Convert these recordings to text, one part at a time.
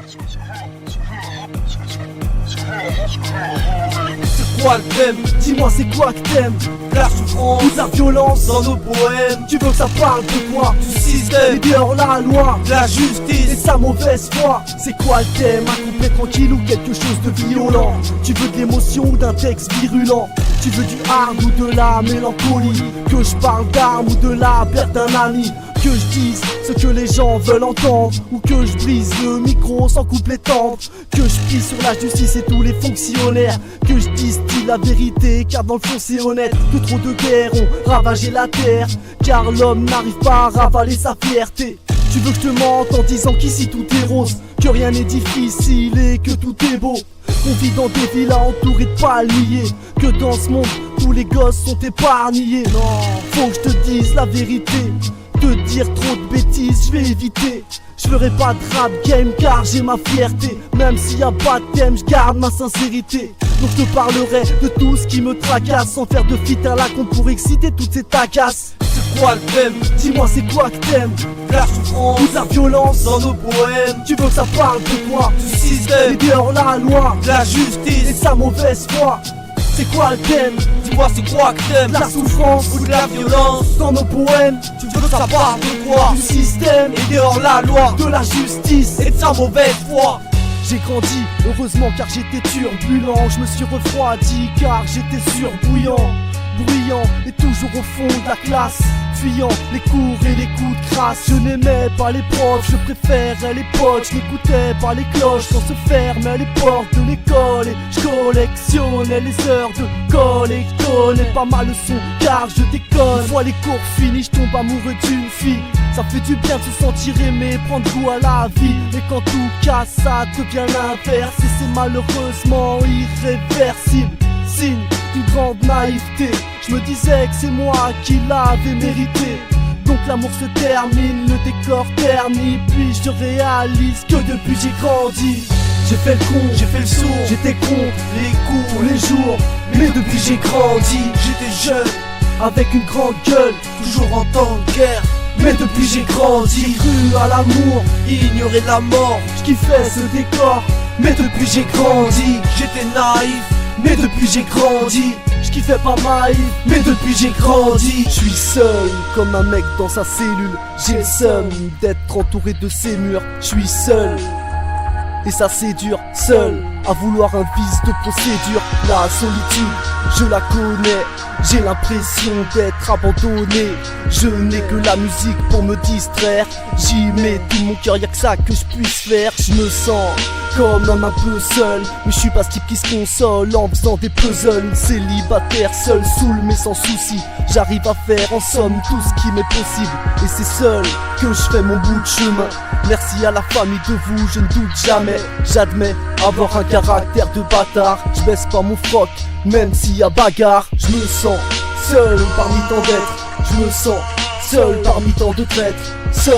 C'est quoi le thème? Dis-moi c'est quoi que t'aimes? La souffrance Ou de la violence dans nos poèmes. Tu veux que ça parle de quoi? Du système Et dehors la loi de la et justice. sa mauvaise foi. C'est quoi le thème? Un couplet tranquille ou quelque chose de violent? Tu veux de l'émotion ou d'un texte virulent? Tu veux du hard ou de la mélancolie? Que je parle d'armes ou de la perte d'un ami? Que je dise ce que les gens veulent entendre? Ou que je brise le micro sans couplet tendre? Que je prie sur la justice et tous les fonctionnaires? Que je distille la vérité car dans le fond c'est honnête que trop de guerres ont ravagé la terre. Car l'homme n'arrive pas à ravaler sa fierté. Tu veux que je te mente en disant qu'ici tout est rose? Que rien n'est difficile et que tout est beau? On vit dans des villas entourées de palmiers? Que dans ce monde tous les gosses sont épargnés? Non, faut que je te dise la vérité. Te dire trop de bêtises, je vais éviter. Je ferai pas de rap game car j'ai ma fierté. Même s'il y a pas de thème, je garde ma sincérité. Donc je te parlerai de tout ce qui me tracasse, sans faire de fit à la compte pour exciter toutes ces tacasses. C'est quoi le thème? Dis-moi c'est quoi que t'aimes? La souffrance Ou de la violence dans nos poèmes. Tu veux que ça parle de quoi? Du système Et dehors la loi de la et justice. sa mauvaise foi. C'est quoi le thème? Dis-moi c'est quoi que t'aimes? La souffrance Ou de la violence. dans nos poèmes. Tu veux que ça parle de quoi? Du système Et dehors la loi de la justice. et de sa mauvaise foi. J'ai grandi, heureusement car j'étais turbulent. Je me suis refroidi car j'étais surbouillant. Bruyant et toujours au fond de la classe. Fuyant les cours et les coups de crasse. Je n'aimais pas les profs, je préférais les potes. Je n'écoutais pas les cloches quand se fermaient les portes de l'école. Et je collectionnais les heures de colle. Et je connais pas ma leçon car je déconne. Une fois les cours finis, je tombe amoureux d'une fille. Ça fait du bien de se sentir aimé, prendre goût à la vie. Et quand tout casse, ça devient l'inverse. Et c'est malheureusement irréversible. Signe d'une grande naïveté. Je me disais que c'est moi qui l'avais mérité. Donc l'amour se termine, le décor ternit. Puis je réalise que depuis j'ai grandi. J'ai fait le con, J'ai fait le sourd, j'étais con les coups, tous les jours. Mais depuis j'ai grandi, j'étais jeune, avec une grande gueule. toujours en temps de guerre. Mais depuis j'ai grandi, cru à l'amour. Ignorer la mort, Je kiffais ce décor. Mais depuis j'ai grandi, j'étais naïf. mais depuis j'ai grandi. Je kiffais pas maïf, mais depuis j'ai grandi. Je suis seul comme un mec dans sa cellule. J'ai le seum d'être entouré de ces murs. Je suis seul et ça c'est dur, seul à vouloir un vice de procédure. La solitude, je la connais. J'ai l'impression d'être abandonné. Je n'ai que la musique pour me distraire. J'y mets tout mon cœur, y'a que ça que je puisse faire. Je me sens comme un peu seul, mais je suis pas ce type qui se console en faisant des puzzles. Célibataire, seul, saoul mais sans souci. J'arrive à faire en somme tout ce qui m'est possible. Et c'est seul que je fais mon bout de chemin. Merci à la famille de vous, je ne doute jamais. J'admets avoir un caractère de bâtard. Je baisse pas mon froc, même s'il y a bagarre. Je me sens seul parmi tant d'êtres. Je me sens seul parmi tant de traîtres. Seul,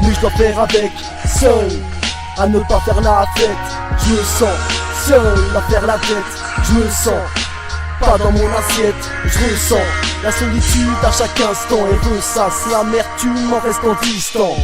mais je dois faire avec. Seul, à ne pas faire la fête. Je me sens seul à faire la tête. Je me sens pas dans mon assiette. Je ressens la solitude à chaque instant et ressasse l'amertume en restant distant.